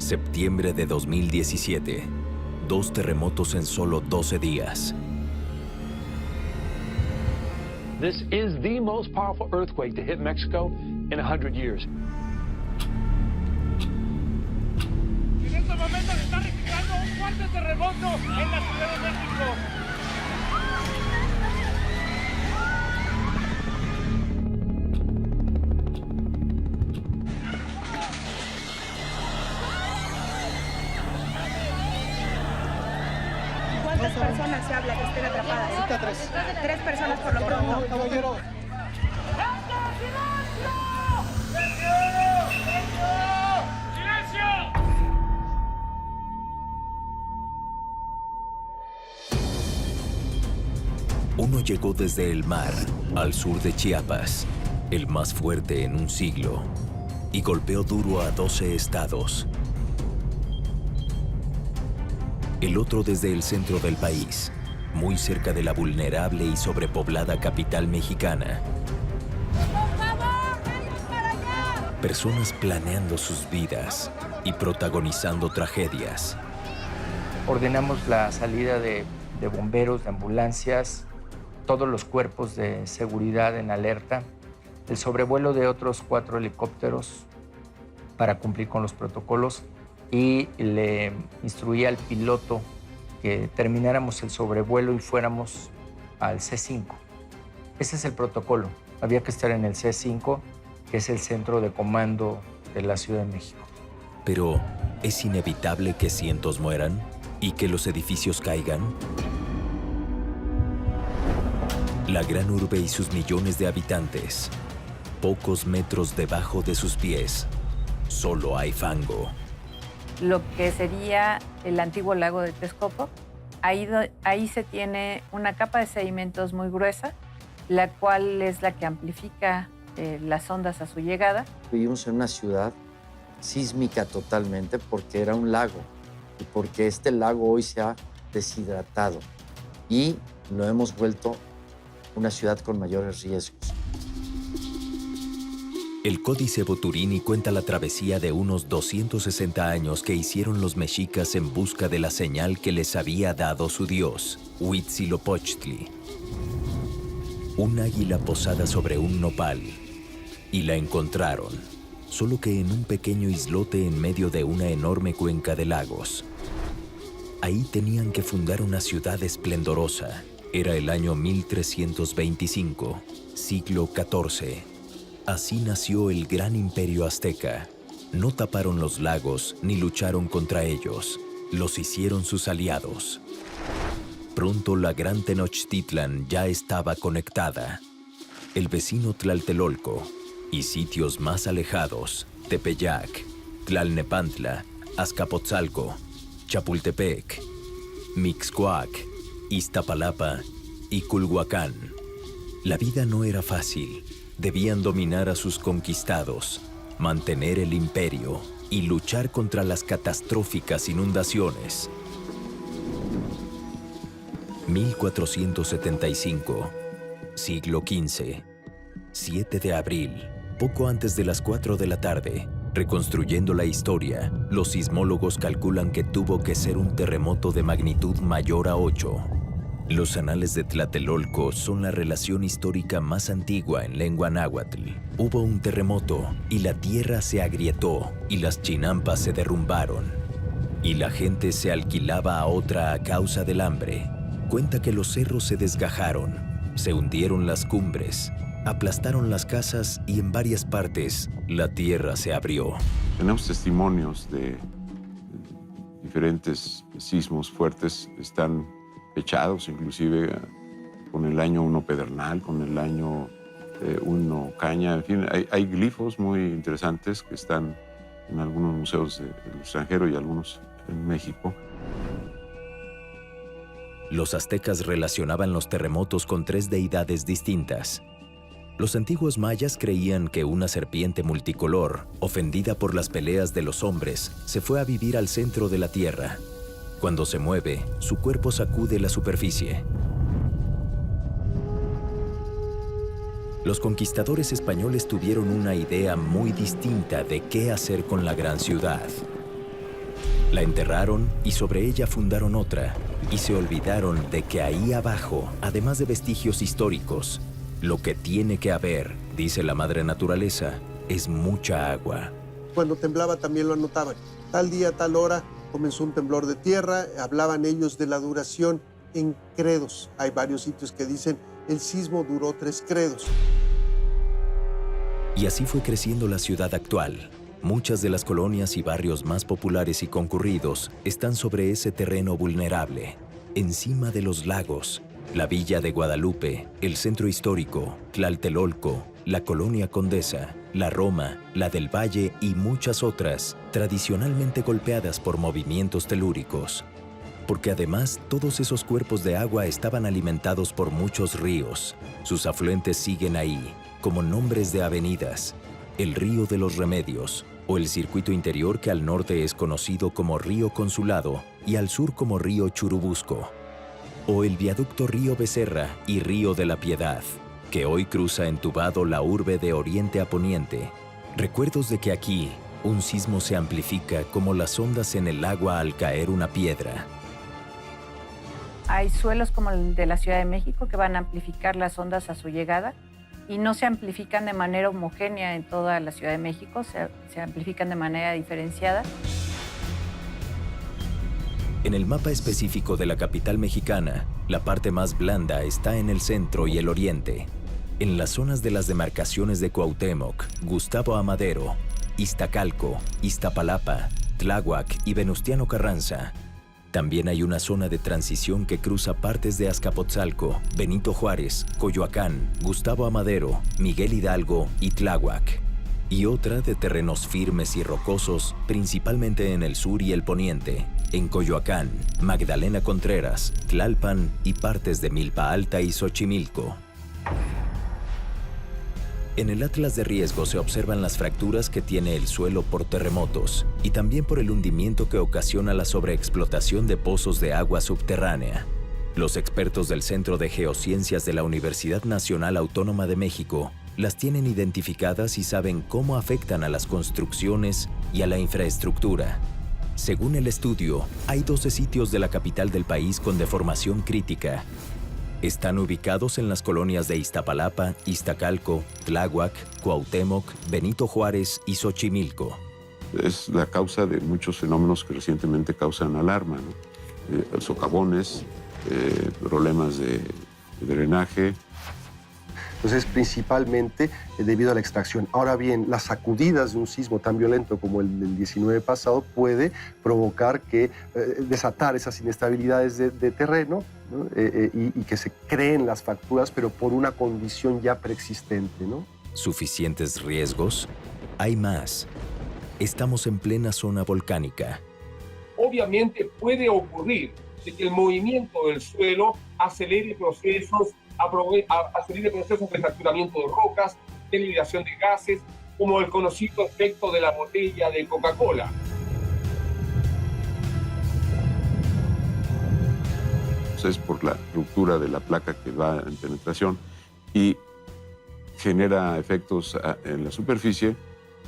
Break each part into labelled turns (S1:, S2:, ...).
S1: Septiembre de 2017. 2 terremotos en solo 12 días.
S2: This is the most powerful earthquake to hit Mexico in 100 years.
S3: En este momento se está registrando un fuerte terremoto en la Ciudad de México.
S4: ¿Cuántas personas se habla que estén atrapadas?
S5: Ahorita 3.
S4: 3 personas por lo pronto.
S5: Caballero.
S1: Uno llegó desde el mar al sur de Chiapas, el más fuerte en un siglo, y golpeó duro a 12 estados. El otro desde el centro del país, muy cerca de la vulnerable y sobrepoblada capital mexicana.
S4: ¡Por favor, vengan para allá!
S1: Personas planeando sus vidas y protagonizando tragedias.
S6: Ordenamos la salida de bomberos, de ambulancias, todos los cuerpos de seguridad en alerta, el sobrevuelo de otros 4 helicópteros para cumplir con los protocolos, y le instruí al piloto que termináramos el sobrevuelo y fuéramos al C5. Ese es el protocolo. Había que estar en el C5, que es el centro de comando de la Ciudad de México.
S1: Pero, ¿es inevitable que cientos mueran y que los edificios caigan? La gran urbe y sus millones de habitantes. Pocos metros debajo de sus pies, solo hay fango.
S7: Lo que sería el antiguo lago de Texcoco, ahí se tiene una capa de sedimentos muy gruesa, la cual es la que amplifica las ondas a su llegada.
S8: Vivimos en una ciudad sísmica totalmente porque era un lago y porque este lago hoy se ha deshidratado y lo hemos vuelto una ciudad con mayores riesgos.
S1: El Códice Boturini cuenta la travesía de unos 260 años que hicieron los mexicas en busca de la señal que les había dado su dios, Huitzilopochtli. Un águila posada sobre un nopal. Y la encontraron, solo que en un pequeño islote en medio de una enorme cuenca de lagos. Ahí tenían que fundar una ciudad esplendorosa. Era el año 1325, siglo XIV. Así nació el gran imperio azteca. No taparon los lagos ni lucharon contra ellos. Los hicieron sus aliados. Pronto la gran Tenochtitlan ya estaba conectada. El vecino Tlaltelolco y sitios más alejados, Tepeyac, Tlalnepantla, Azcapotzalco, Chapultepec, Mixcoac, Iztapalapa y Culhuacán. La vida no era fácil. Debían dominar a sus conquistados, mantener el imperio y luchar contra las catastróficas inundaciones. 1475, siglo XV, 7 de abril, poco antes de las 4 de la tarde. Reconstruyendo la historia, los sismólogos calculan que tuvo que ser un terremoto de magnitud mayor a 8. Los anales de Tlatelolco son la relación histórica más antigua en lengua náhuatl. Hubo un terremoto y la tierra se agrietó y las chinampas se derrumbaron. Y la gente se alquilaba a otra a causa del hambre. Cuenta que los cerros se desgajaron, se hundieron las cumbres, aplastaron las casas y en varias partes la tierra se abrió.
S9: Tenemos testimonios de diferentes sismos fuertes, están fechados inclusive con el año 1 Pedernal, con el año 1 Caña, en fin, hay glifos muy interesantes que están en algunos museos del extranjero y algunos en México.
S1: Los aztecas relacionaban los terremotos con 3 deidades distintas. Los antiguos mayas creían que una serpiente multicolor, ofendida por las peleas de los hombres, se fue a vivir al centro de la tierra. Cuando se mueve, su cuerpo sacude la superficie. Los conquistadores españoles tuvieron una idea muy distinta de qué hacer con la gran ciudad. La enterraron y sobre ella fundaron otra, y se olvidaron de que ahí abajo, además de vestigios históricos, lo que tiene que haber, dice la madre naturaleza, es mucha agua.
S5: Cuando temblaba también lo anotaban. Tal día, tal hora, comenzó un temblor de tierra, hablaban ellos de la duración en credos. Hay varios sitios que dicen el sismo duró 3 credos.
S1: Y así fue creciendo la ciudad actual. Muchas de las colonias y barrios más populares y concurridos están sobre ese terreno vulnerable, encima de los lagos. La Villa de Guadalupe, el Centro Histórico, Tlaltelolco, la Colonia Condesa, la Roma, la del Valle y muchas otras, tradicionalmente golpeadas por movimientos telúricos. Porque además todos esos cuerpos de agua estaban alimentados por muchos ríos. Sus afluentes siguen ahí, como nombres de avenidas. El Río de los Remedios, o el circuito interior que al norte es conocido como Río Consulado y al sur como Río Churubusco. O el viaducto Río Becerra y Río de la Piedad, que hoy cruza entubado la urbe de oriente a poniente. Recuerdos de que aquí un sismo se amplifica como las ondas en el agua al caer una piedra.
S7: Hay suelos como el de la Ciudad de México que van a amplificar las ondas a su llegada y no se amplifican de manera homogénea en toda la Ciudad de México, se amplifican de manera diferenciada.
S1: En el mapa específico de la capital mexicana, la parte más blanda está en el centro y el oriente. En las zonas de las demarcaciones de Cuauhtémoc, Gustavo Amadero, Iztacalco, Iztapalapa, Tláhuac y Venustiano Carranza. También hay una zona de transición que cruza partes de Azcapotzalco, Benito Juárez, Coyoacán, Gustavo Amadero, Miguel Hidalgo y Tláhuac. Y otra de terrenos firmes y rocosos, principalmente en el sur y el poniente, en Coyoacán, Magdalena Contreras, Tlalpan y partes de Milpa Alta y Xochimilco. En el atlas de riesgo se observan las fracturas que tiene el suelo por terremotos y también por el hundimiento que ocasiona la sobreexplotación de pozos de agua subterránea. Los expertos del Centro de Geociencias de la Universidad Nacional Autónoma de México las tienen identificadas y saben cómo afectan a las construcciones y a la infraestructura. Según el estudio, hay 12 sitios de la capital del país con deformación crítica. Están ubicados en las colonias de Iztapalapa, Iztacalco, Tláhuac, Cuauhtémoc, Benito Juárez y Xochimilco.
S9: Es la causa de muchos fenómenos que recientemente causan alarma, ¿no? Socavones, problemas de drenaje.
S10: Entonces, principalmente debido a la extracción. Ahora bien, las sacudidas de un sismo tan violento como el del 19 pasado puede provocar que desatar esas inestabilidades de terreno, ¿no? Y que se creen las fracturas, pero por una condición ya preexistente, ¿no?
S1: ¿Suficientes riesgos? Hay más. Estamos en plena zona volcánica.
S3: Obviamente puede ocurrir de que el movimiento del suelo acelere procesos de fracturamiento de rocas, de liberación de gases, como el conocido efecto de la botella de Coca-Cola.
S9: Es por la ruptura de la placa que va en penetración y genera efectos en la superficie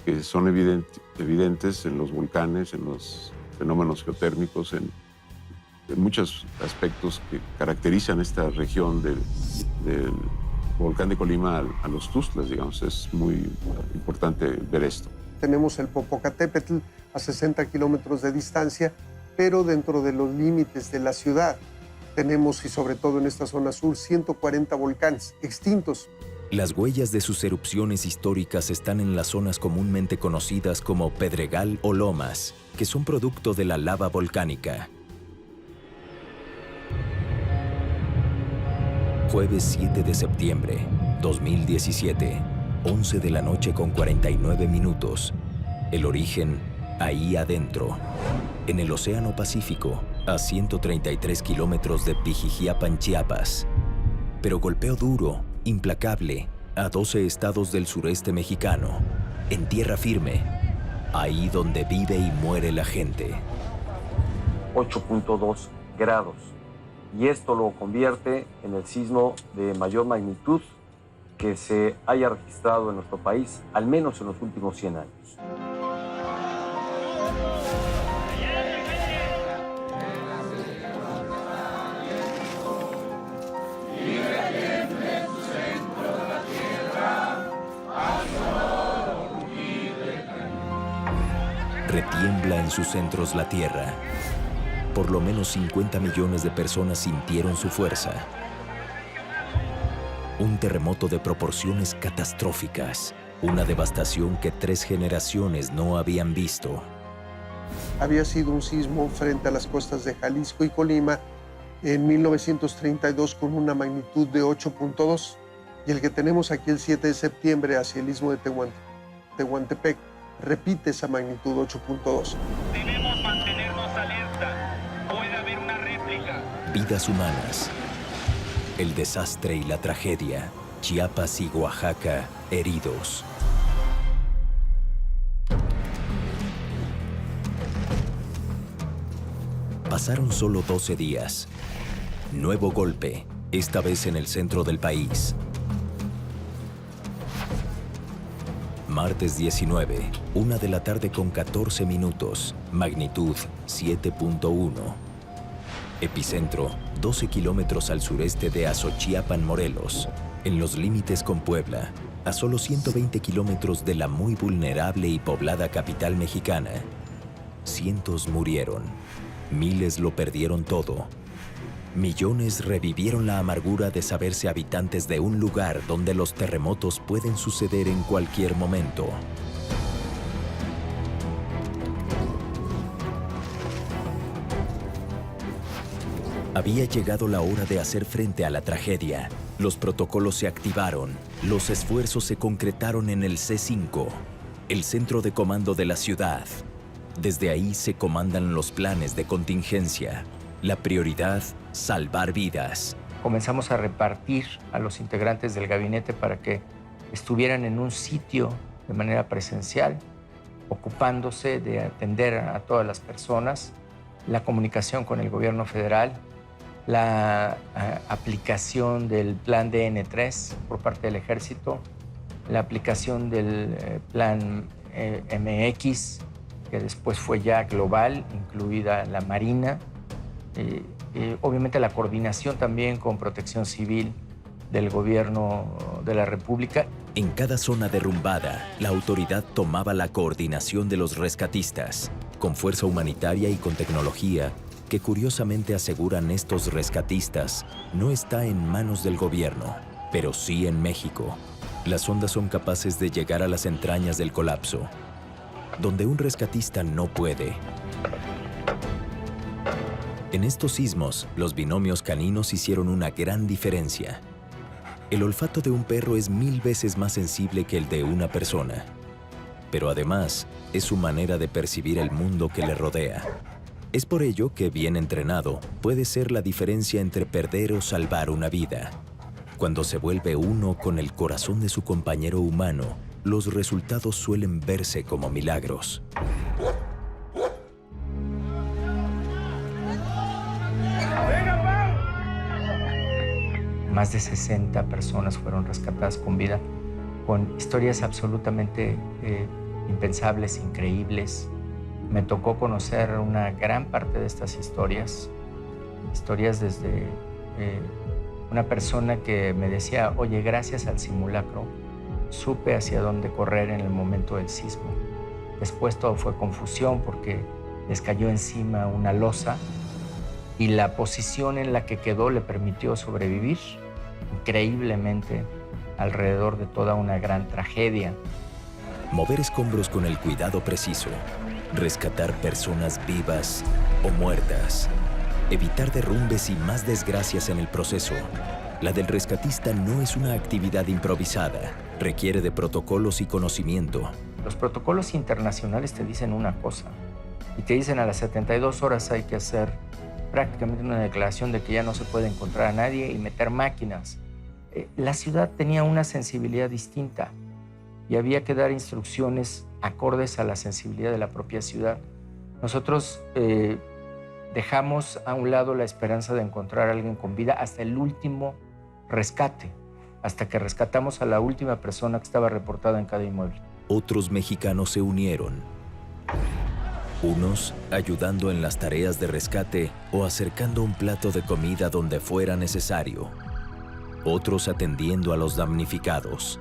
S9: que son evidentes en los volcanes, en los fenómenos geotérmicos, en muchos aspectos que caracterizan esta región del volcán de Colima a los Tuxtlas, digamos. Es muy importante ver esto.
S5: Tenemos el Popocatépetl a 60 kilómetros de distancia, pero dentro de los límites de la ciudad. Tenemos, y sobre todo en esta zona sur, 140 volcanes extintos.
S1: Las huellas de sus erupciones históricas están en las zonas comúnmente conocidas como pedregal o lomas, que son producto de la lava volcánica. Jueves 7 de septiembre, 2017, 11 de la noche con 49 minutos. El origen, ahí adentro, en el Océano Pacífico, a 133 kilómetros de Pijijiapan, Chiapas. Pero golpeo duro, implacable, a 12 estados del sureste mexicano, en tierra firme, ahí donde vive y muere la gente.
S11: 8.2 grados. Y esto lo convierte en el sismo de mayor magnitud que se haya registrado en nuestro país, al menos en los últimos 100 años.
S1: Retiembla en sus centros la Tierra. Por lo menos 50 millones de personas sintieron su fuerza. Un terremoto de proporciones catastróficas. Una devastación que 3 generaciones no habían visto.
S5: Había sido un sismo frente a las costas de Jalisco y Colima en 1932 con una magnitud de 8.2 y el que tenemos aquí el 7 de septiembre hacia el istmo de Tehuantepec repite esa magnitud 8.2.
S12: Debemos mantenernos alerta. Puede haber una réplica.
S1: Vidas humanas. El desastre y la tragedia. Chiapas y Oaxaca heridos. Pasaron solo 12 días. Nuevo golpe, esta vez en el centro del país. Martes 19, 1 de la tarde con 14 minutos, magnitud 7.1. Epicentro, 12 kilómetros al sureste de Azochiapan, Morelos, en los límites con Puebla, a solo 120 kilómetros de la muy vulnerable y poblada capital mexicana. Cientos murieron, miles lo perdieron todo. Millones revivieron la amargura de saberse habitantes de un lugar donde los terremotos pueden suceder en cualquier momento. Había llegado la hora de hacer frente a la tragedia. Los protocolos se activaron, los esfuerzos se concretaron en el C5, el centro de comando de la ciudad. Desde ahí se comandan los planes de contingencia. La prioridad, salvar vidas.
S6: Comenzamos a repartir a los integrantes del gabinete para que estuvieran en un sitio de manera presencial, ocupándose de atender a todas las personas, la comunicación con el gobierno federal, la aplicación del plan DN3 por parte del Ejército, la aplicación del plan MX, que después fue ya global, incluida la Marina, obviamente la coordinación también con Protección Civil del Gobierno de la República.
S1: En cada zona derrumbada, la autoridad tomaba la coordinación de los rescatistas, con fuerza humanitaria y con tecnología que curiosamente aseguran estos rescatistas no está en manos del gobierno, pero sí en México. Las sondas son capaces de llegar a las entrañas del colapso, donde un rescatista no puede. En estos sismos, los binomios caninos hicieron una gran diferencia. El olfato de un perro es 1000 veces más sensible que el de una persona, pero además es su manera de percibir el mundo que le rodea. Es por ello que, bien entrenado, puede ser la diferencia entre perder o salvar una vida. Cuando se vuelve uno con el corazón de su compañero humano, los resultados suelen verse como milagros.
S6: Más de 60 personas fueron rescatadas con vida, con historias absolutamente impensables, increíbles. Me tocó conocer una gran parte de estas historias desde una persona que me decía, oye, gracias al simulacro, supe hacia dónde correr en el momento del sismo. Después todo fue confusión porque les cayó encima una losa y la posición en la que quedó le permitió sobrevivir increíblemente alrededor de toda una gran tragedia.
S1: Mover escombros con el cuidado preciso, rescatar personas vivas o muertas, evitar derrumbes y más desgracias en el proceso. La del rescatista no es una actividad improvisada, requiere de protocolos y conocimiento.
S6: Los protocolos internacionales te dicen una cosa y te dicen a las 72 horas hay que hacer prácticamente una declaración de que ya no se puede encontrar a nadie y meter máquinas. La ciudad tenía una sensibilidad distinta y había que dar instrucciones acordes a la sensibilidad de la propia ciudad. Nosotros dejamos a un lado la esperanza de encontrar a alguien con vida hasta el último rescate, hasta que rescatamos a la última persona que estaba reportada en cada inmueble.
S1: Otros mexicanos se unieron. Unos ayudando en las tareas de rescate o acercando un plato de comida donde fuera necesario. Otros atendiendo a los damnificados.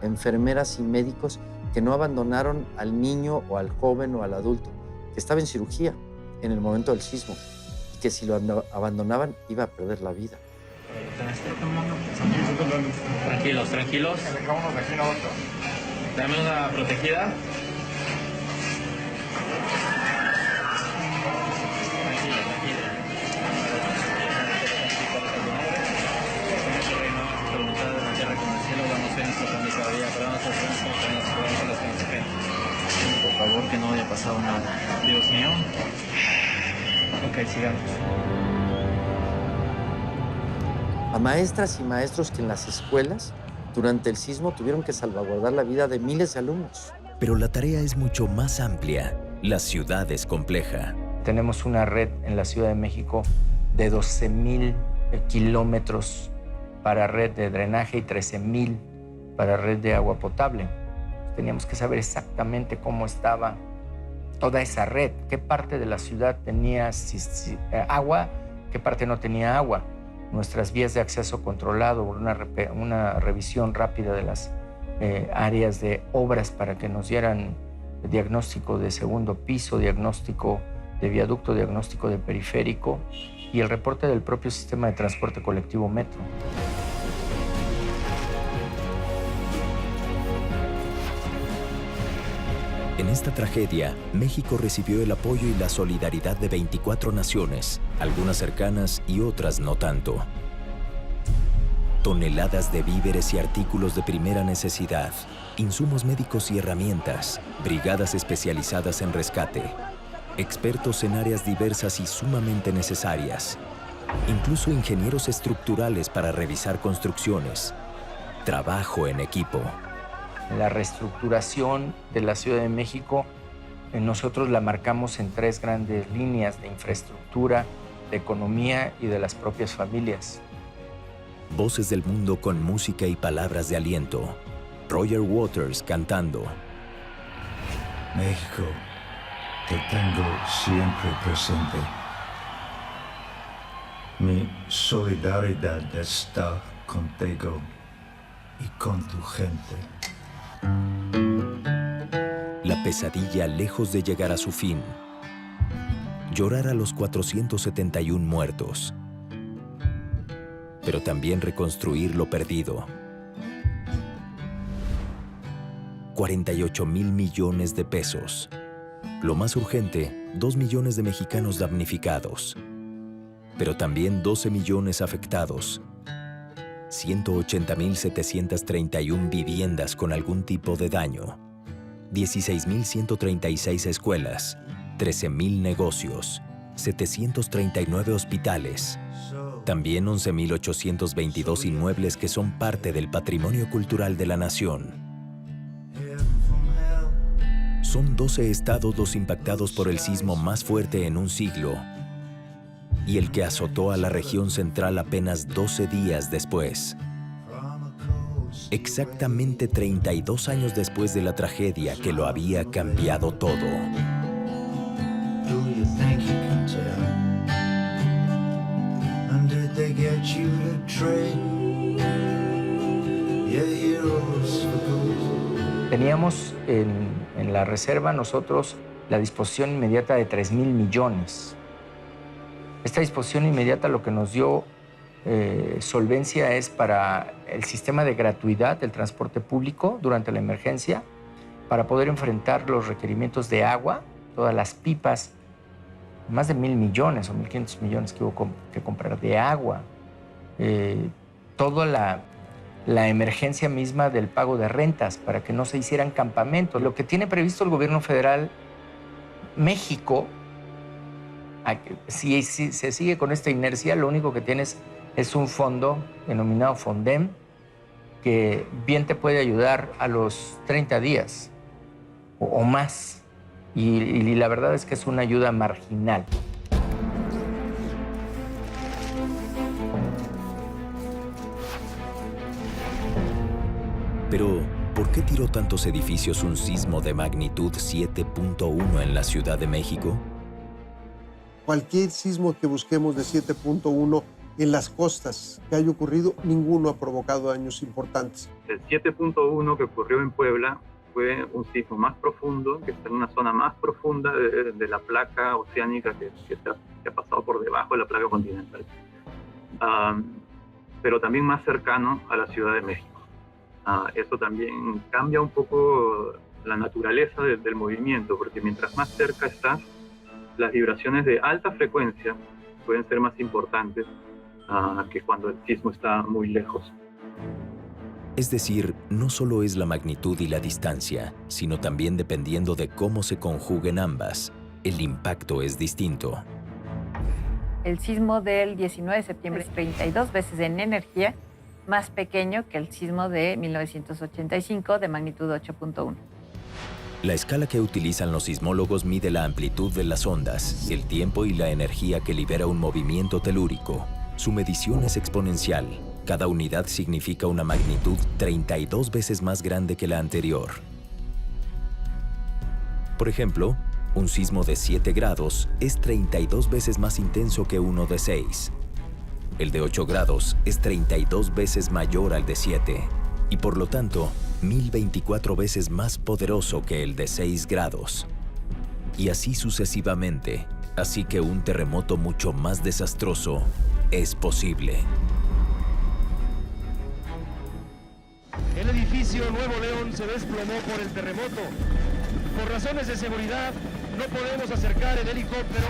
S8: Enfermeras y médicos que no abandonaron al niño o al joven o al adulto que estaba en cirugía en el momento del sismo y que si lo abandonaban iba a perder la vida.
S12: Tranquilos, tranquilos.
S6: Vámonos de aquí a otro.
S12: Dame una protegida.
S13: Por favor, que no haya pasado nada.
S12: Dios mío.
S6: Ok, sigamos.
S8: A maestras y maestros que en las escuelas durante el sismo tuvieron que salvaguardar la vida de miles de alumnos.
S1: Pero la tarea es mucho más amplia. La ciudad es compleja.
S6: Tenemos una red en la Ciudad de México de 12,000 kilómetros para red de drenaje y 13,000 para red de agua potable. Teníamos que saber exactamente cómo estaba toda esa red, qué parte de la ciudad tenía agua, qué parte no tenía agua. Nuestras vías de acceso controlado, una revisión rápida de las áreas de obras para que nos dieran diagnóstico de segundo piso, diagnóstico de viaducto, diagnóstico de periférico y el reporte del propio sistema de transporte colectivo Metro.
S1: En esta tragedia, México recibió el apoyo y la solidaridad de 24 naciones, algunas cercanas y otras no tanto. Toneladas de víveres y artículos de primera necesidad, insumos médicos y herramientas, brigadas especializadas en rescate, expertos en áreas diversas y sumamente necesarias, incluso ingenieros estructurales para revisar construcciones, trabajo en equipo.
S6: La reestructuración de la Ciudad de México, nosotros la marcamos en 3 grandes líneas de infraestructura, de economía y de las propias familias.
S1: Voces del mundo con música y palabras de aliento. Roger Waters cantando.
S14: México, te tengo siempre presente. Mi solidaridad está contigo y con tu gente.
S1: La pesadilla lejos de llegar a su fin. Llorar a los 471 muertos. Pero también reconstruir lo perdido. 48,000 millones de pesos. Lo más urgente, 2 millones de mexicanos damnificados. Pero también 12 millones afectados. 180,731 viviendas con algún tipo de daño. 16,136 escuelas. 13,000 negocios. 739 hospitales. También 11,822 inmuebles que son parte del patrimonio cultural de la nación. Son 12 estados los impactados por el sismo más fuerte en un siglo y el que azotó a la región central apenas 12 días después. Exactamente 32 años después de la tragedia que lo había cambiado todo.
S6: Teníamos en la reserva nosotros la disposición inmediata de 3,000 millones. Esta disposición inmediata lo que nos dio solvencia es para el sistema de gratuidad del transporte público durante la emergencia, para poder enfrentar los requerimientos de agua, todas las pipas, más de 1,000 millones o 1,500 millones que hubo que comprar de agua, toda la emergencia misma del pago de rentas para que no se hicieran campamentos. Lo que tiene previsto el gobierno federal, México, si se sigue con esta inercia, lo único que tienes es un fondo denominado Fondem que bien te puede ayudar a los 30 días o más. Y la verdad es que es una ayuda marginal.
S1: Pero, ¿por qué tiró tantos edificios un sismo de magnitud 7.1 en la Ciudad de México?
S5: Cualquier sismo que busquemos de 7.1 en las costas que haya ocurrido, ninguno ha provocado daños importantes.
S15: El 7.1 que ocurrió en Puebla fue un sismo más profundo, que está en una zona más profunda de la placa oceánica que ha pasado por debajo de la placa continental, pero también más cercano a la Ciudad de México. Eso también cambia un poco la naturaleza del movimiento, porque mientras más cerca estás, las vibraciones de alta frecuencia pueden ser más importantes que cuando el sismo está muy lejos.
S1: Es decir, no solo es la magnitud y la distancia, sino también dependiendo de cómo se conjuguen ambas, el impacto es distinto.
S7: El sismo del 19 de septiembre es 32 veces en energía más pequeño que el sismo de 1985 de magnitud 8.1.
S1: La escala que utilizan los sismólogos mide la amplitud de las ondas, el tiempo y la energía que libera un movimiento telúrico. Su medición es exponencial. Cada unidad significa una magnitud 32 veces más grande que la anterior. Por ejemplo, un sismo de 7 grados es 32 veces más intenso que uno de 6. El de 8 grados es 32 veces mayor al de 7 y por lo tanto 1024 veces más poderoso que el de 6 grados. Y así sucesivamente, así que un terremoto mucho más desastroso es posible.
S16: El edificio Nuevo León se desplomó por el terremoto. Por razones de seguridad, no podemos acercar el helicóptero.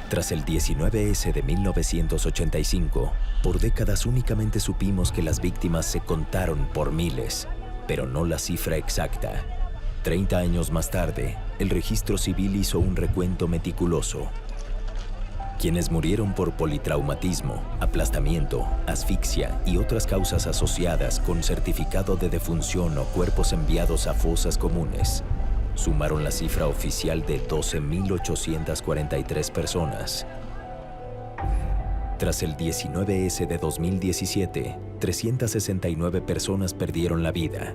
S1: Tras el 19S de 1985, por décadas únicamente supimos que las víctimas se contaron por miles, pero no la cifra exacta. 30 años más tarde, el registro civil hizo un recuento meticuloso. Quienes murieron por politraumatismo, aplastamiento, asfixia y otras causas asociadas con certificado de defunción o cuerpos enviados a fosas comunes, sumaron la cifra oficial de 12.843 personas. Tras el 19S de 2017, 369 personas perdieron la vida,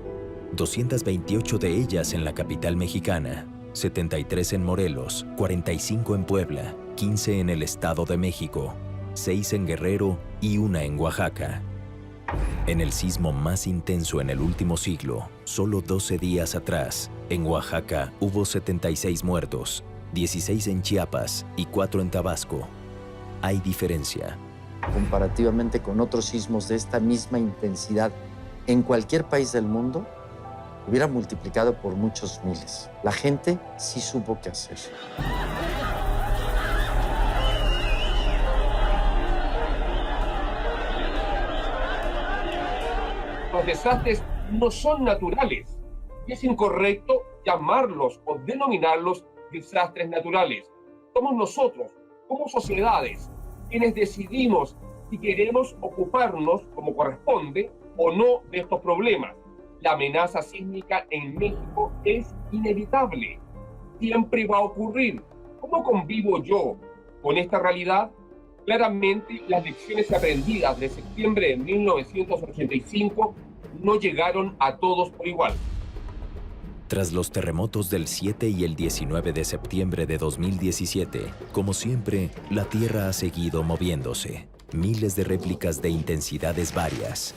S1: 228 de ellas en la capital mexicana, 73 en Morelos, 45 en Puebla, 15 en el Estado de México, 6 en Guerrero y 1 en Oaxaca. En el sismo más intenso en el último siglo, solo 12 días atrás, en Oaxaca hubo 76 muertos, 16 en Chiapas y 4 en Tabasco. Hay diferencia.
S8: Comparativamente con otros sismos de esta misma intensidad en cualquier país del mundo, hubiera multiplicado por muchos miles. La gente sí supo qué hacer.
S3: Los desastres no son naturales. Es incorrecto llamarlos o denominarlos desastres naturales. Somos nosotros, como sociedades, quienes decidimos si queremos ocuparnos como corresponde o no de estos problemas. La amenaza sísmica en México es inevitable. Siempre va a ocurrir. ¿Cómo convivo yo con esta realidad? Claramente, las lecciones aprendidas de septiembre de 1985 no llegaron a todos por igual.
S1: Tras los terremotos del 7 y el 19 de septiembre de 2017, como siempre, la Tierra ha seguido moviéndose. Miles de réplicas de intensidades varias.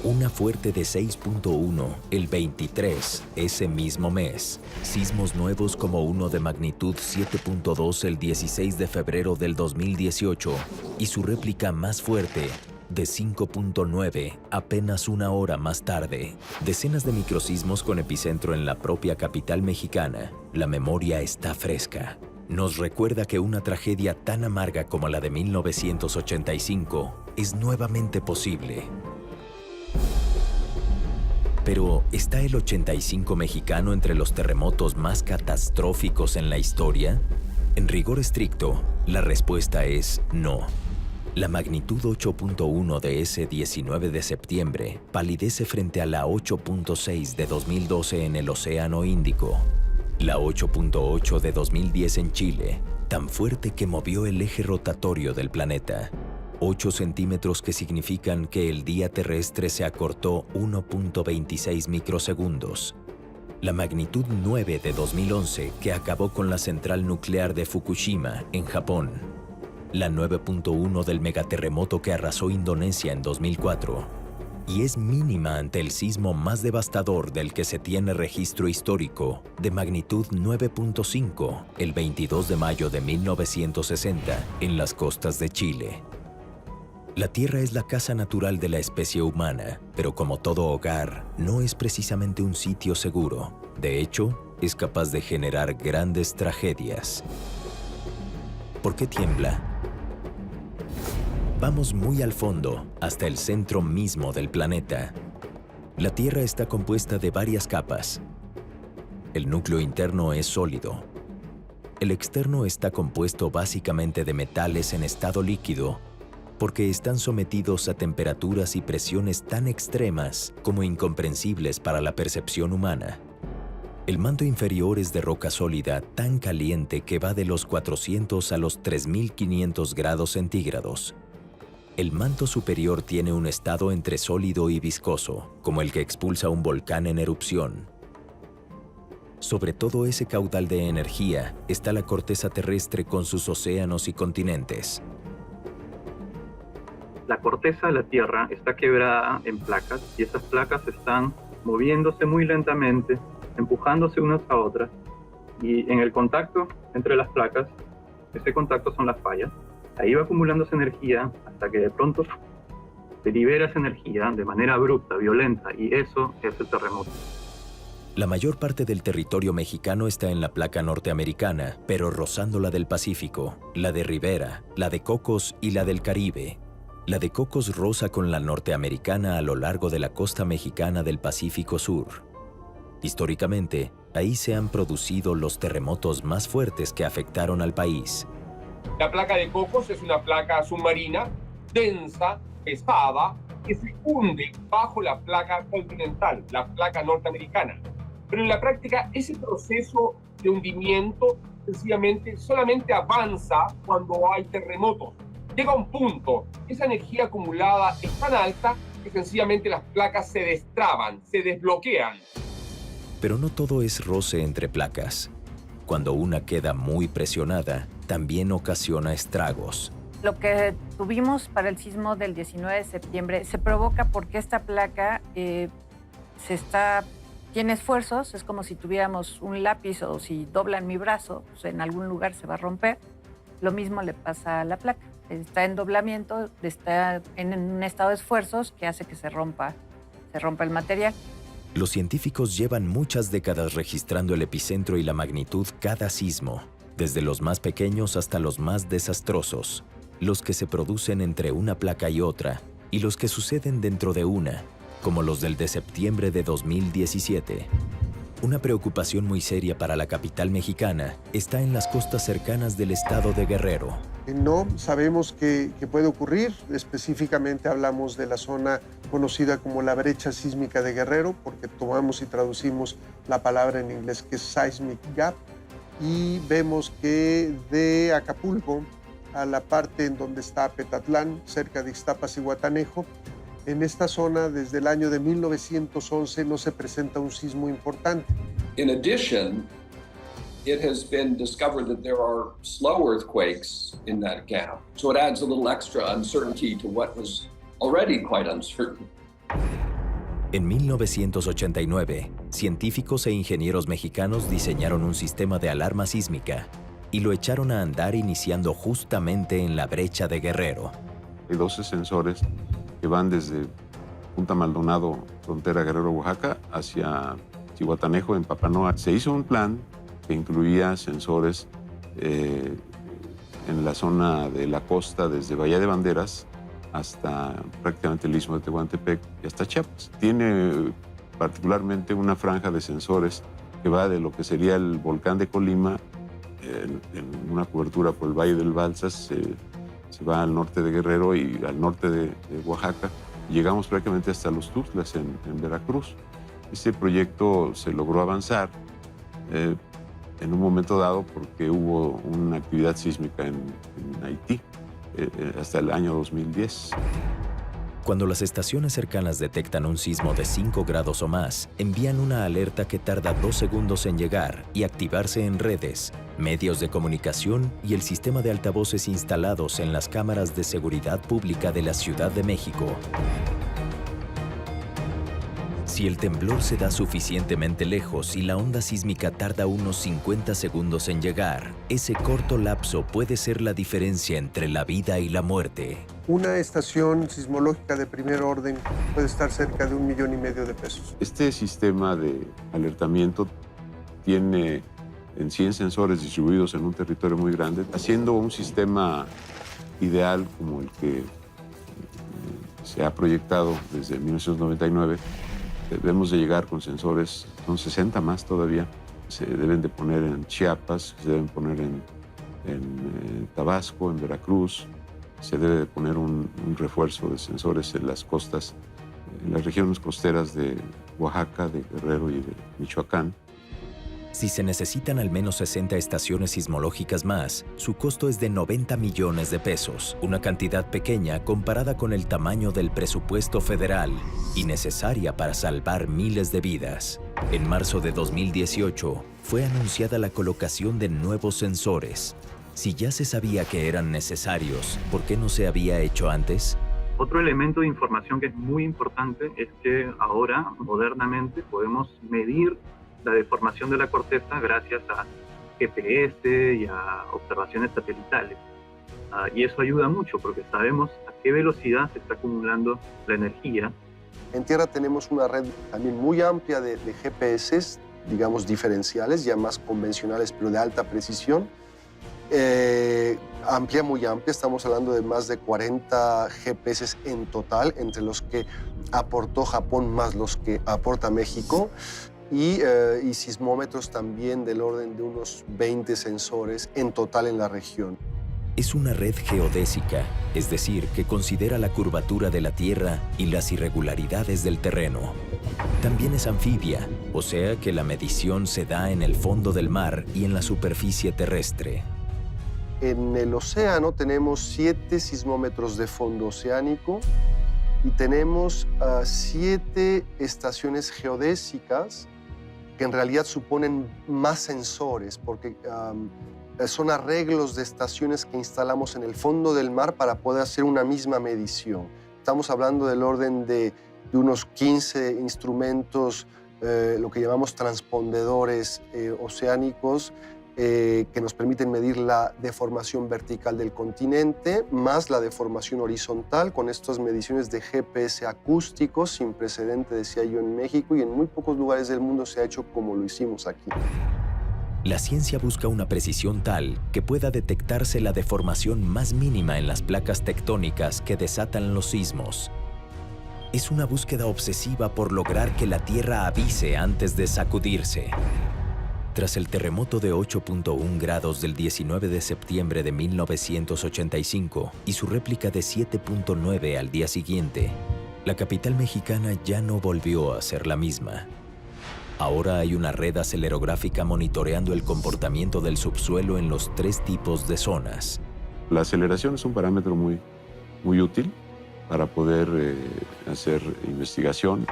S1: Una fuerte de 6.1 el 23 ese mismo mes. Sismos nuevos como uno de magnitud 7.2 el 16 de febrero del 2018 y su réplica más fuerte de 5.9 apenas una hora más tarde. Decenas de microsismos con epicentro en la propia capital mexicana. La memoria está fresca. Nos recuerda que una tragedia tan amarga como la de 1985 es nuevamente posible. Pero, ¿está el 85 mexicano entre los terremotos más catastróficos en la historia? En rigor estricto, la respuesta es no. La magnitud 8.1 de ese 19 de septiembre palidece frente a la 8.6 de 2012 en el Océano Índico. La 8.8 de 2010 en Chile, tan fuerte que movió el eje rotatorio del planeta. 8 centímetros que significan que el día terrestre se acortó 1.26 microsegundos. La magnitud 9 de 2011 que acabó con la central nuclear de Fukushima, en Japón. La 9.1 del megaterremoto que arrasó Indonesia en 2004. y es mínima ante el sismo más devastador del que se tiene registro histórico, de magnitud 9.5, el 22 de mayo de 1960, en las costas de Chile. La Tierra es la casa natural de la especie humana, pero como todo hogar, no es precisamente un sitio seguro. De hecho, es capaz de generar grandes tragedias. ¿Por qué tiembla? Vamos muy al fondo, hasta el centro mismo del planeta. La Tierra está compuesta de varias capas. El núcleo interno es sólido. El externo está compuesto básicamente de metales en estado líquido, porque están sometidos a temperaturas y presiones tan extremas como incomprensibles para la percepción humana. El manto inferior es de roca sólida tan caliente que va de los 400 a los 3500 grados centígrados. El manto superior tiene un estado entre sólido y viscoso, como el que expulsa un volcán en erupción. Sobre todo ese caudal de energía está la corteza terrestre con sus océanos y continentes.
S15: La corteza de la Tierra está quebrada en placas y esas placas están moviéndose muy lentamente, empujándose unas a otras, y en el contacto entre las placas, ese contacto son las fallas, ahí va acumulándose energía hasta que de pronto se libera esa energía de manera abrupta, violenta, y eso es el terremoto.
S1: La mayor parte del territorio mexicano está en la placa norteamericana, pero rozando la del Pacífico, la de Rivera, la de Cocos y la del Caribe. La de Cocos roza con la norteamericana a lo largo de la costa mexicana del Pacífico Sur. Históricamente, ahí se han producido los terremotos más fuertes que afectaron al país.
S3: La placa de Cocos es una placa submarina, densa, pesada, que se hunde bajo la placa continental, la placa norteamericana. Pero en la práctica, ese proceso de hundimiento sencillamente solamente avanza cuando hay terremotos. Llega un punto, esa energía acumulada es tan alta que sencillamente las placas se destraban, se desbloquean.
S1: Pero no todo es roce entre placas. Cuando una queda muy presionada, también ocasiona estragos.
S7: Lo que tuvimos para el sismo del 19 de septiembre se provoca porque esta placa tiene esfuerzos, es como si tuviéramos un lápiz o si doblan mi brazo, pues en algún lugar se va a romper. Lo mismo le pasa a la placa. Está en doblamiento, está en un estado de esfuerzos que hace que se rompa el material.
S1: Los científicos llevan muchas décadas registrando el epicentro y la magnitud cada sismo, desde los más pequeños hasta los más desastrosos, los que se producen entre una placa y otra, y los que suceden dentro de una, como los del de septiembre de 2017. Una preocupación muy seria para la capital mexicana está en las costas cercanas del estado de Guerrero.
S5: No, sabemos que puede ocurrir. Específicamente hablamos de la zona conocida como la brecha sísmica de Guerrero, porque tomamos y traducimos la palabra en inglés que es seismic gap, y vemos que de Acapulco a la parte en donde está Petatlán, cerca de Ixtapas y Guatanejo, en esta zona desde el año de 1911 no se presenta un sismo importante.
S17: In addition, it has been discovered that there are slow earthquakes in that gap. So it adds a little extra uncertainty to what was already quite uncertain.
S1: En 1989, científicos e ingenieros mexicanos diseñaron un sistema de alarma sísmica y lo echaron a andar iniciando justamente en la brecha de Guerrero.
S9: Hay 12 sensores que van desde Punta Maldonado, frontera Guerrero-Oaxaca, hacia Zihuatanejo, en Papanoa. Se hizo un plan que incluía sensores en la zona de la costa, desde Bahía de Banderas hasta prácticamente el Istmo de Tehuantepec y hasta Chiapas. Tiene particularmente una franja de sensores que va de lo que sería el volcán de Colima, en una cobertura por el Valle del Balsas, se va al norte de Guerrero y al norte de Oaxaca. Llegamos prácticamente hasta los Tuxtlas en Veracruz. Este proyecto se logró avanzar en un momento dado porque hubo una actividad sísmica en Haití hasta el año 2010.
S1: Cuando las estaciones cercanas detectan un sismo de 5 grados o más, envían una alerta que tarda 2 segundos en llegar y activarse en redes, medios de comunicación y el sistema de altavoces instalados en las cámaras de seguridad pública de la Ciudad de México. Si el temblor se da suficientemente lejos y la onda sísmica tarda unos 50 segundos en llegar, ese corto lapso puede ser la diferencia entre la vida y la muerte.
S5: Una estación sismológica de primer orden puede estar cerca de $1,5 millones de pesos.
S9: Este sistema de alertamiento tiene en 100 sensores distribuidos en un territorio muy grande, haciendo un sistema ideal como el que se ha proyectado desde 1999. Debemos de llegar con sensores, son 60 más todavía. Se deben de poner en Chiapas, se deben poner en Tabasco, en Veracruz. Se debe de poner un refuerzo de sensores en las costas, en las regiones costeras de Oaxaca, de Guerrero y de Michoacán.
S1: Si se necesitan al menos 60 estaciones sismológicas más, su costo es de 90 millones de pesos, una cantidad pequeña comparada con el tamaño del presupuesto federal y necesaria para salvar miles de vidas. En marzo de 2018, fue anunciada la colocación de nuevos sensores. Si ya se sabía que eran necesarios, ¿por qué no se había hecho antes?
S15: Otro elemento de información que es muy importante es que ahora, modernamente, podemos medir la deformación de la corteza gracias a GPS y a observaciones satelitales. Y eso ayuda mucho porque sabemos a qué velocidad se está acumulando la energía.
S10: En tierra tenemos una red también muy amplia de GPS, digamos diferenciales, ya más convencionales, pero de alta precisión. Muy amplia, estamos hablando de más de 40 GPS en total, entre los que aportó Japón más los que aporta México. Y sismómetros también del orden de unos 20 sensores en total en la región.
S1: Es una red geodésica, es decir, que considera la curvatura de la Tierra y las irregularidades del terreno. También es anfibia, o sea que la medición se da en el fondo del mar y en la superficie terrestre.
S10: En el océano tenemos 7 sismómetros de fondo oceánico y tenemos 7 estaciones geodésicas que en realidad suponen más sensores, porque son arreglos de estaciones que instalamos en el fondo del mar para poder hacer una misma medición. Estamos hablando del orden de unos 15 instrumentos, lo que llamamos transpondedores oceánicos, que nos permiten medir la deformación vertical del continente, más la deformación horizontal, con estas mediciones de GPS acústicos sin precedente, decía yo, en México, y en muy pocos lugares del mundo se ha hecho como lo hicimos aquí.
S1: La ciencia busca una precisión tal que pueda detectarse la deformación más mínima en las placas tectónicas que desatan los sismos. Es una búsqueda obsesiva por lograr que la Tierra avise antes de sacudirse. Tras el terremoto de 8.1 grados del 19 de septiembre de 1985 y su réplica de 7.9 al día siguiente, la capital mexicana ya no volvió a ser la misma. Ahora hay una red acelerográfica monitoreando el comportamiento del subsuelo en los 3 tipos de zonas.
S9: La aceleración es un parámetro muy útil para poder hacer investigación.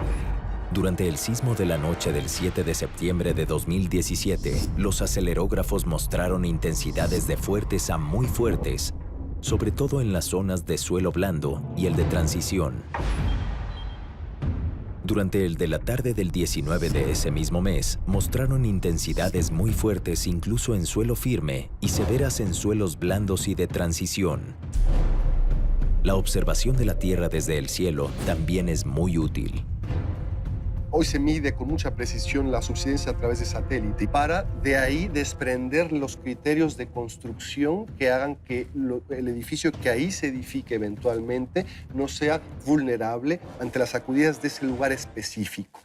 S1: Durante el sismo de la noche del 7 de septiembre de 2017, los acelerógrafos mostraron intensidades de fuertes a muy fuertes, sobre todo en las zonas de suelo blando y el de transición. Durante el de la tarde del 19 de ese mismo mes, mostraron intensidades muy fuertes incluso en suelo firme y severas en suelos blandos y de transición. La observación de la Tierra desde el cielo también es muy útil.
S10: Hoy se mide con mucha precisión la subsidencia a través de satélite para de ahí desprender los criterios de construcción que hagan que el edificio que ahí se edifique eventualmente no sea vulnerable ante las sacudidas de ese lugar específico.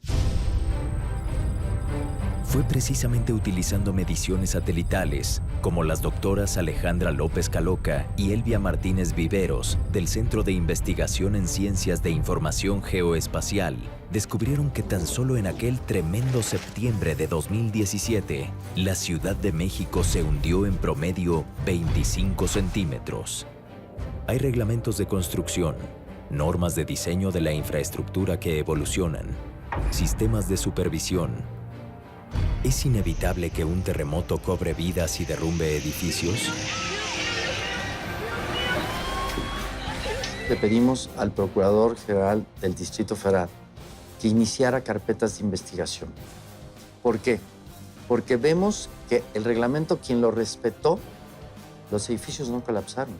S1: Fue precisamente utilizando mediciones satelitales, como las doctoras Alejandra López Caloca y Elvia Martínez Viveros, del Centro de Investigación en Ciencias de Información Geoespacial, descubrieron que tan solo en aquel tremendo septiembre de 2017, la Ciudad de México se hundió en promedio 25 centímetros. Hay reglamentos de construcción, normas de diseño de la infraestructura que evolucionan, sistemas de supervisión. ¿Es inevitable que un terremoto cobre vidas y derrumbe edificios?
S8: Le pedimos al Procurador General del Distrito Federal que iniciara carpetas de investigación. ¿Por qué? Porque vemos que el reglamento, quien lo respetó, los edificios no colapsaron.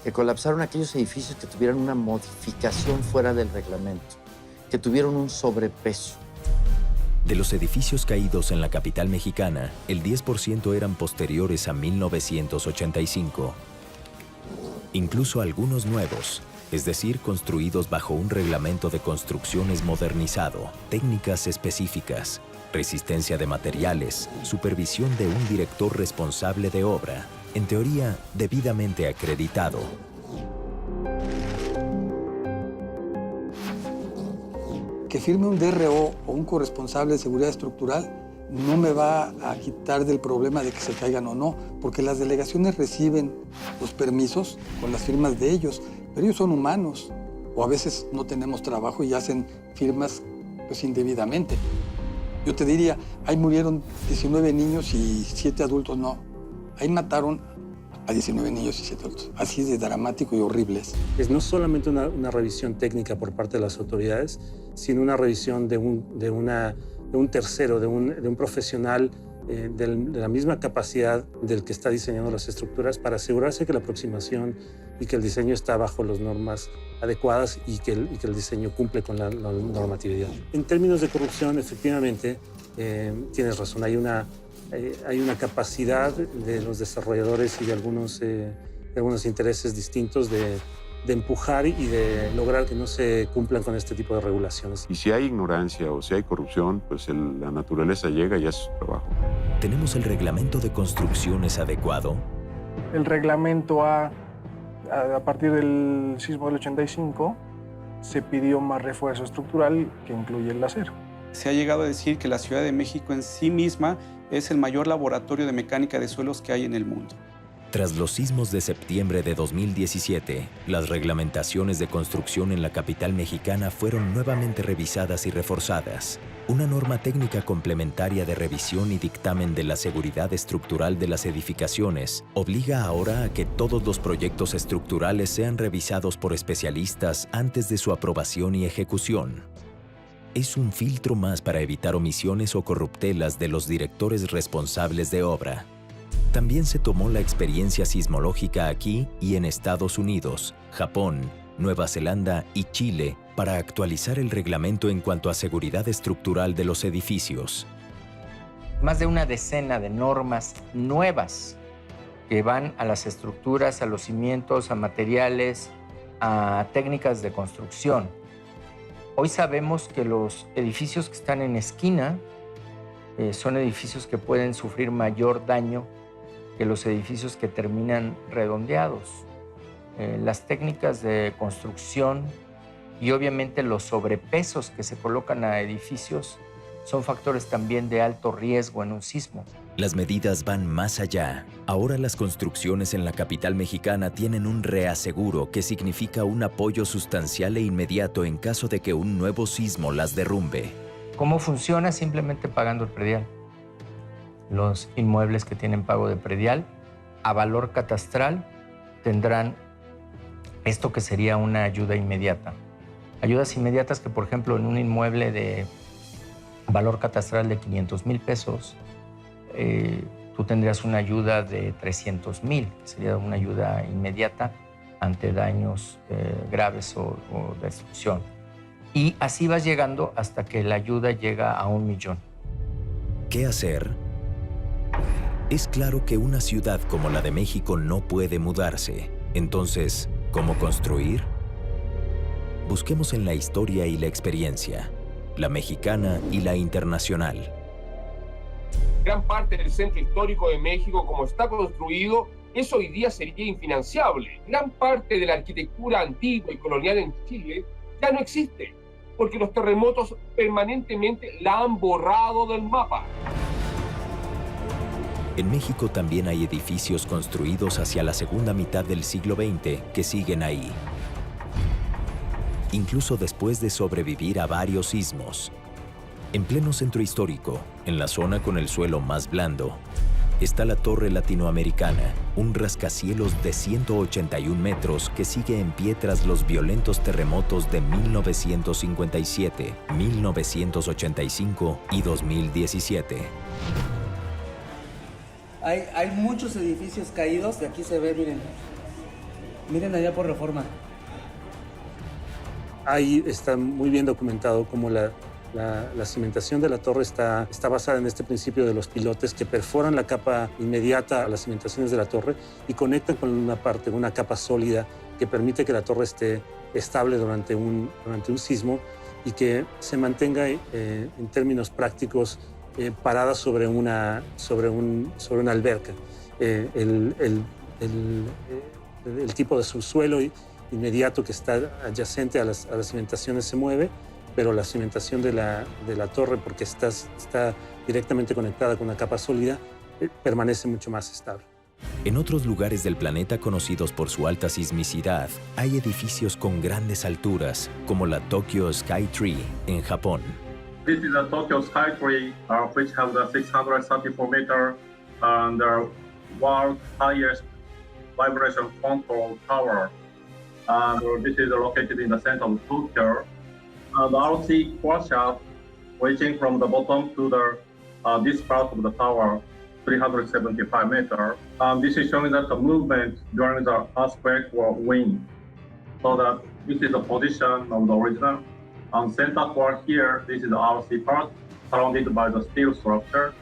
S8: Que colapsaron aquellos edificios que tuvieran una modificación fuera del reglamento, que tuvieron un sobrepeso.
S1: De los edificios caídos en la capital mexicana, el 10% eran posteriores a 1985. Incluso algunos nuevos, es decir, construidos bajo un reglamento de construcciones modernizado, técnicas específicas, resistencia de materiales, supervisión de un director responsable de obra, en teoría debidamente acreditado.
S18: Que firme un DRO o un corresponsable de seguridad estructural no me va a quitar del problema de que se caigan o no, porque las delegaciones reciben los permisos con las firmas de ellos, pero ellos son humanos, o a veces no tenemos trabajo y hacen firmas pues indebidamente. Yo te diría, ahí murieron 19 niños y 7 adultos no. Ahí mataron a 19 niños y 7 adultos. Así de dramático y horribles.
S19: Es no solamente una revisión técnica por parte de las autoridades, sino una revisión de un tercero, de un profesional de la misma capacidad del que está diseñando las estructuras para asegurarse que la aproximación y que el diseño está bajo las normas adecuadas y que el diseño cumple con la normatividad. En términos de corrupción, efectivamente, tienes razón, hay una capacidad de los desarrolladores y de algunos intereses distintos de empujar y de lograr que no se cumplan con este tipo de regulaciones.
S9: Y si hay ignorancia o si hay corrupción, pues la naturaleza llega y hace su trabajo.
S1: ¿Tenemos el reglamento de construcciones adecuado?
S20: El reglamento a partir del sismo del 85, se pidió más refuerzo estructural que incluye el acero.
S21: Se ha llegado a decir que la Ciudad de México en sí misma es el mayor laboratorio de mecánica de suelos que hay en el mundo.
S1: Tras los sismos de septiembre de 2017, las reglamentaciones de construcción en la capital mexicana fueron nuevamente revisadas y reforzadas. Una norma técnica complementaria de revisión y dictamen de la seguridad estructural de las edificaciones obliga ahora a que todos los proyectos estructurales sean revisados por especialistas antes de su aprobación y ejecución. Es un filtro más para evitar omisiones o corruptelas de los directores responsables de obra. También se tomó la experiencia sismológica aquí y en Estados Unidos, Japón, Nueva Zelanda y Chile para actualizar el reglamento en cuanto a seguridad estructural de los edificios.
S6: Más de una decena de normas nuevas que van a las estructuras, a los cimientos, a materiales, a técnicas de construcción. Hoy sabemos que los edificios que están en esquina son edificios que pueden sufrir mayor daño que los edificios que terminan redondeados. Las técnicas de construcción y obviamente los sobrepesos que se colocan a edificios son factores también de alto riesgo en un sismo.
S1: Las medidas van más allá. Ahora las construcciones en la capital mexicana tienen un reaseguro que significa un apoyo sustancial e inmediato en caso de que un nuevo sismo las derrumbe.
S6: ¿Cómo funciona? Simplemente pagando el predial. Los inmuebles que tienen pago de predial a valor catastral tendrán esto que sería una ayuda inmediata. Ayudas inmediatas que, por ejemplo, en un inmueble de valor catastral de 500,000 pesos, tú tendrías una ayuda de 300,000, que sería una ayuda inmediata ante daños graves o destrucción. Y así vas llegando hasta que la ayuda llega a 1,000,000.
S1: ¿Qué hacer? Es claro que una ciudad como la de México no puede mudarse. Entonces, ¿cómo construir? Busquemos en la historia y la experiencia, la mexicana y la internacional.
S3: Gran parte del centro histórico de México, como está construido, eso hoy día sería infinanciable. Gran parte de la arquitectura antigua y colonial en Chile ya no existe, porque los terremotos permanentemente la han borrado del mapa.
S1: En México también hay edificios construidos hacia la segunda mitad del siglo XX que siguen ahí. Incluso después de sobrevivir a varios sismos. En pleno centro histórico, en la zona con el suelo más blando, está la Torre Latinoamericana, un rascacielos de 181 metros que sigue en pie tras los violentos terremotos de 1957, 1985 y 2017.
S2: Hay muchos edificios caídos, de aquí se ve, miren. Miren allá por Reforma.
S19: Ahí está muy bien documentado cómo la cimentación de la torre está basada en este principio de los pilotes que perforan la capa inmediata a las cimentaciones de la torre y conectan con una capa sólida que permite que la torre esté estable durante un sismo y que se mantenga en términos prácticos parada sobre una alberca. El tipo de subsuelo inmediato que está adyacente a las cimentaciones se mueve, pero la cimentación de la torre, porque está directamente conectada con una capa sólida, permanece mucho más estable.
S1: En otros lugares del planeta conocidos por su alta sismicidad, hay edificios con grandes alturas, como la Tokyo Skytree en Japón.
S22: This is the Tokyo Skytree, which has a 634 meter and the world's highest vibration control tower. And this is located in the center of Tokyo. The RC crusher reaching from the bottom to this part of the tower, 375 meters. This is showing that the movement during the earthquake or wind. So that this is the position of the original. On center part here, this is the RC part, surrounded by the steel structure.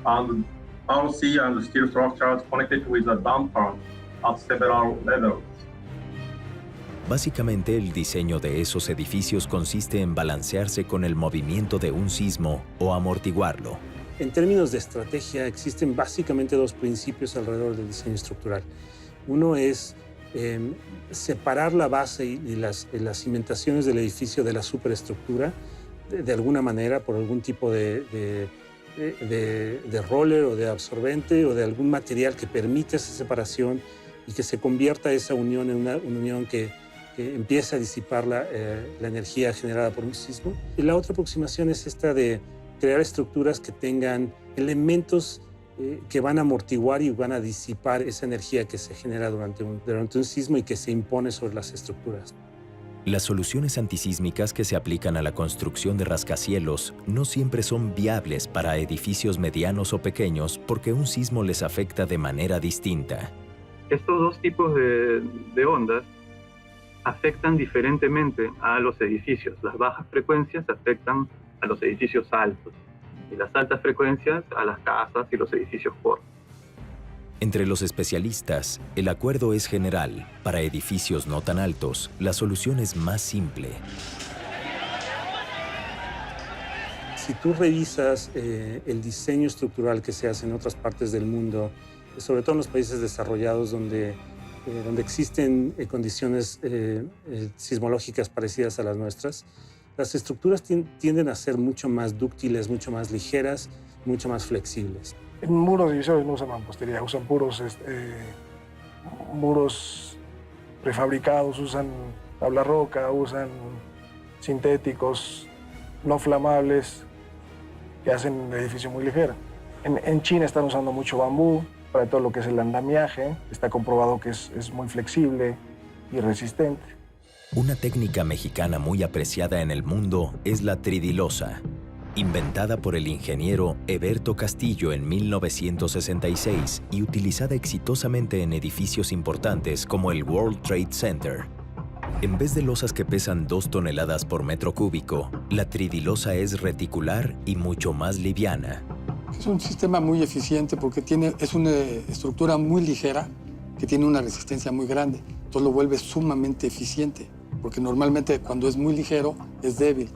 S22: And RC and the steel structures connected with the damper at several levels.
S1: Básicamente, el diseño de esos edificios consiste en balancearse con el movimiento de un sismo o amortiguarlo.
S19: En términos de estrategia, existen básicamente dos principios alrededor del diseño estructural. Uno es separar la base y las cimentaciones del edificio de la superestructura de alguna manera por algún tipo de roller o de absorbente o de algún material que permita esa separación y que se convierta esa unión en una unión que empiece a disipar la energía generada por un sismo. Y la otra aproximación es esta de crear estructuras que tengan elementos que van a amortiguar y van a disipar esa energía que se genera durante un sismo y que se impone sobre las estructuras.
S1: Las soluciones antisísmicas que se aplican a la construcción de rascacielos no siempre son viables para edificios medianos o pequeños porque un sismo les afecta de manera distinta.
S15: Estos dos tipos de ondas afectan diferentemente a los edificios. Las bajas frecuencias afectan a los edificios altos y las altas frecuencias a las casas y los edificios cortos.
S1: Entre los especialistas, el acuerdo es general. Para edificios no tan altos, la solución es más simple.
S19: Si tú revisas el diseño estructural que se hace en otras partes del mundo, sobre todo en los países desarrollados donde existen condiciones sismológicas parecidas a las nuestras, las estructuras tienden a ser mucho más dúctiles, mucho más ligeras, mucho más flexibles.
S20: En muros divisores no usan mampostería, usan puros muros prefabricados, usan tabla roca, usan sintéticos no flamables que hacen el edificio muy ligero. En China están usando mucho bambú para todo lo que es el andamiaje. Está comprobado que es muy flexible y resistente.
S1: Una técnica mexicana muy apreciada en el mundo es la tridilosa, inventada por el ingeniero Eberto Castillo en 1966 y utilizada exitosamente en edificios importantes como el World Trade Center. En vez de losas que pesan 2 toneladas por metro cúbico, la tridilosa es reticular y mucho más liviana.
S18: Es un sistema muy eficiente porque es una estructura muy ligera que tiene una resistencia muy grande. Entonces lo vuelve sumamente eficiente, porque normalmente cuando es muy ligero es débil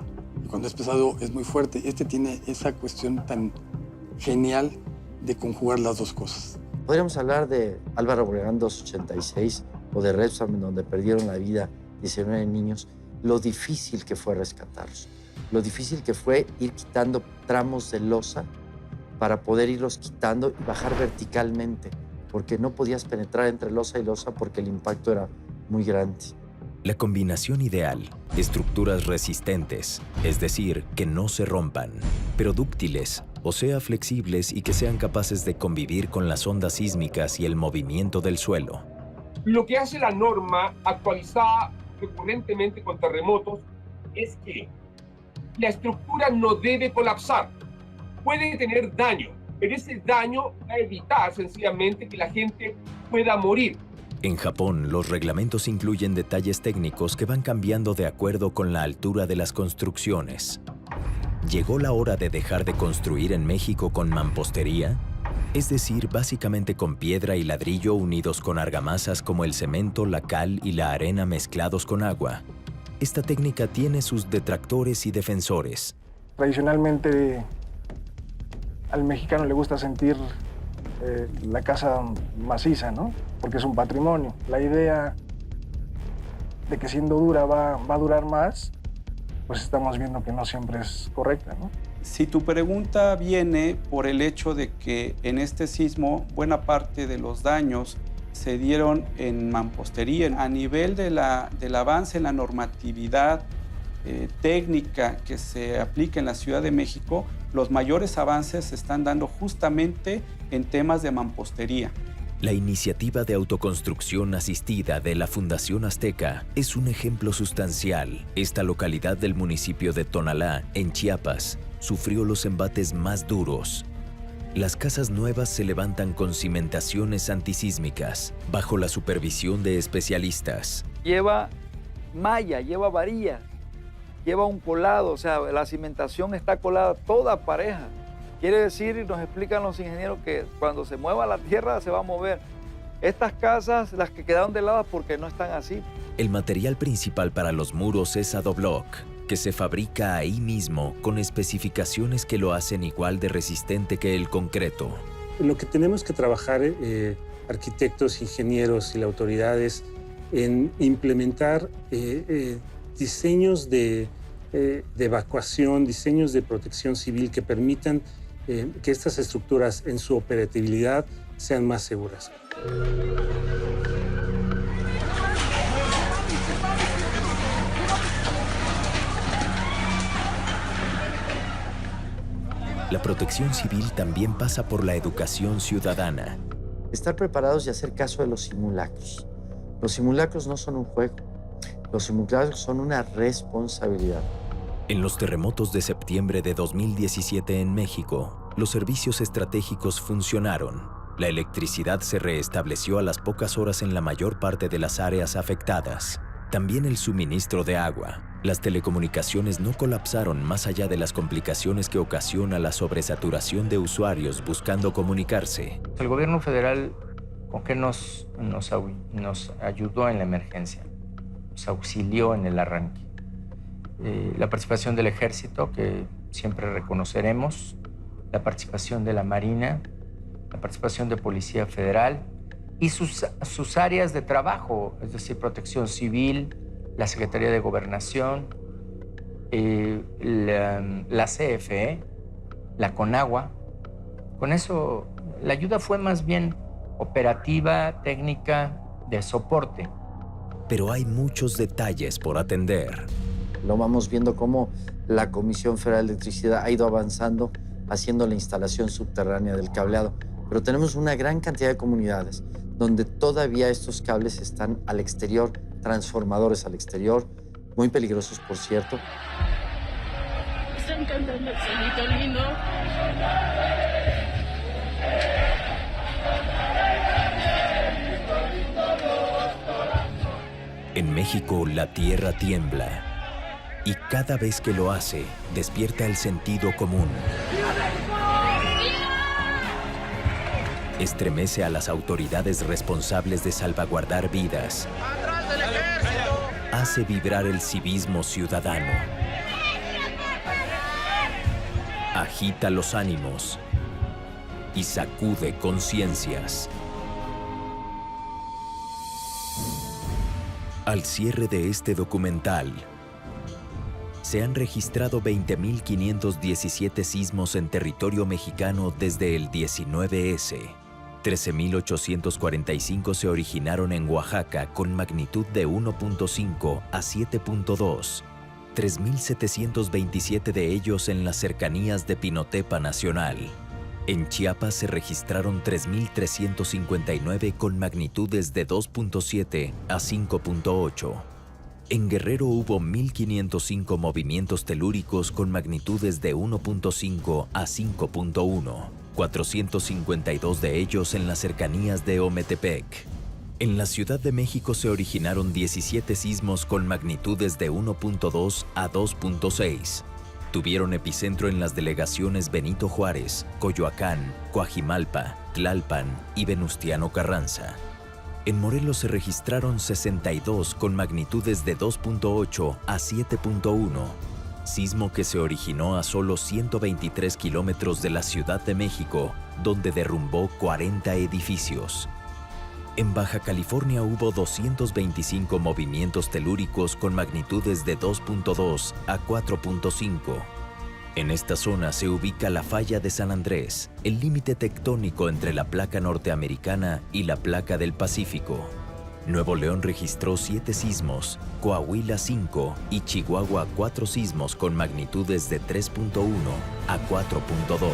S18: y cuando es pesado es muy fuerte. Este tiene esa cuestión tan genial de conjugar las dos cosas.
S8: Podríamos hablar de Álvaro Obregón 286 o de Repsam, donde perdieron la vida 19 niños, lo difícil que fue rescatarlos, lo difícil que fue ir quitando tramos de losa para poder irlos quitando y bajar verticalmente, porque no podías penetrar entre losa y losa porque el impacto era muy grande.
S1: La combinación ideal, estructuras resistentes, es decir, que no se rompan, pero dúctiles, o sea, flexibles y que sean capaces de convivir con las ondas sísmicas y el movimiento del suelo.
S3: Lo que hace la norma actualizada recurrentemente con terremotos es que la estructura no debe colapsar. Puede tener daño, pero ese daño va a evitar sencillamente que la gente pueda morir.
S1: En Japón, los reglamentos incluyen detalles técnicos que van cambiando de acuerdo con la altura de las construcciones. ¿Llegó la hora de dejar de construir en México con mampostería? Es decir, básicamente con piedra y ladrillo unidos con argamasas como el cemento, la cal y la arena mezclados con agua. Esta técnica tiene sus detractores y defensores.
S20: Tradicionalmente al mexicano le gusta sentir la casa maciza, ¿no? Porque es un patrimonio. La idea de que siendo dura va a durar más, pues estamos viendo que no siempre es correcta, ¿no?
S21: Si tu pregunta viene por el hecho de que en este sismo buena parte de los daños se dieron en mampostería, a nivel del avance en la normatividad técnica que se aplica en la Ciudad de México, los mayores avances se están dando justamente en temas de mampostería.
S1: La iniciativa de autoconstrucción asistida de la Fundación Azteca es un ejemplo sustancial. Esta localidad del municipio de Tonalá, en Chiapas, sufrió los embates más duros. Las casas nuevas se levantan con cimentaciones antisísmicas, bajo la supervisión de especialistas.
S4: Lleva malla, lleva varilla, lleva un colado, o sea, la cimentación está colada toda pareja. Quiere decir, y nos explican los ingenieros, que cuando se mueva la tierra se va a mover. Estas casas, las que quedaron de lado, porque no están así.
S1: El material principal para los muros es Adobloc, que se fabrica ahí mismo con especificaciones que lo hacen igual de resistente que el concreto.
S19: Lo que tenemos que trabajar, arquitectos, ingenieros y la autoridad, es en implementar diseños de evacuación, diseños de protección civil que permitan que estas estructuras en su operatividad sean más seguras.
S1: La protección civil también pasa por la educación ciudadana.
S8: Estar preparados y hacer caso de los simulacros. Los simulacros no son un juego. Los simulacros son una responsabilidad.
S1: En los terremotos de septiembre de 2017 en México, los servicios estratégicos funcionaron. La electricidad se restableció a las pocas horas en la mayor parte de las áreas afectadas. También el suministro de agua. Las telecomunicaciones no colapsaron más allá de las complicaciones que ocasiona la sobresaturación de usuarios buscando comunicarse.
S6: El gobierno federal, ¿con qué nos ayudó en la emergencia? Nos auxilió en el arranque. La participación del Ejército, que siempre reconoceremos, la participación de la Marina, la participación de Policía Federal y sus áreas de trabajo, es decir, Protección Civil, la Secretaría de Gobernación, la CFE, la Conagua. Con eso, la ayuda fue más bien operativa, técnica, de soporte.
S1: Pero hay muchos detalles por atender.
S8: Lo vamos viendo cómo la Comisión Federal de Electricidad ha ido avanzando haciendo la instalación subterránea del cableado. Pero tenemos una gran cantidad de comunidades donde todavía estos cables están al exterior, transformadores al exterior, muy peligrosos, por cierto.
S11: Están cantando el solito lindo.
S1: En México, la tierra tiembla. Y cada vez que lo hace, despierta el sentido común. Estremece a las autoridades responsables de salvaguardar vidas. Hace vibrar el civismo ciudadano. Agita los ánimos y sacude conciencias. Al cierre de este documental, se han registrado 20.517 sismos en territorio mexicano desde el 19S. 13.845 se originaron en Oaxaca con magnitud de 1.5 a 7.2. 3.727 de ellos en las cercanías de Pinotepa Nacional. En Chiapas se registraron 3.359 con magnitudes de 2.7 a 5.8. En Guerrero hubo 1.505 movimientos telúricos con magnitudes de 1.5 a 5.1, 452 de ellos en las cercanías de Ometepec. En la Ciudad de México se originaron 17 sismos con magnitudes de 1.2 a 2.6. Tuvieron epicentro en las delegaciones Benito Juárez, Coyoacán, Coajimalpa, Tlalpan y Venustiano Carranza. En Morelos se registraron 62 con magnitudes de 2.8 a 7.1, sismo que se originó a solo 123 kilómetros de la Ciudad de México, donde derrumbó 40 edificios. En Baja California hubo 225 movimientos telúricos con magnitudes de 2.2 a 4.5. En esta zona se ubica la falla de San Andrés, el límite tectónico entre la placa norteamericana y la placa del Pacífico. Nuevo León registró 7 sismos, Coahuila 5 y Chihuahua 4 sismos con magnitudes de 3.1 a 4.2.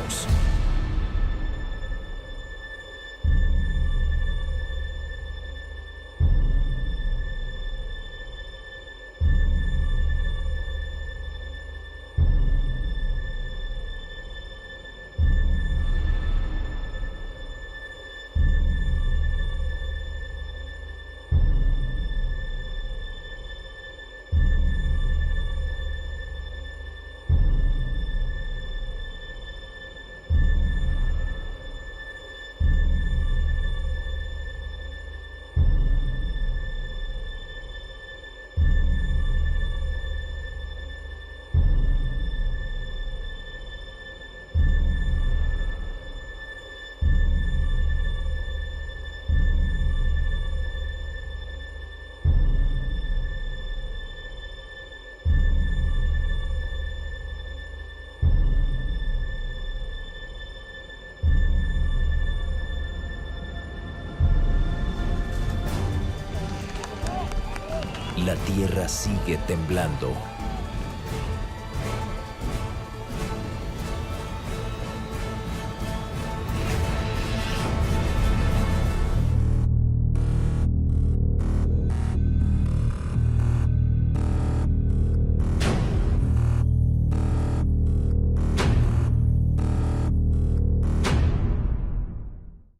S1: La tierra sigue temblando.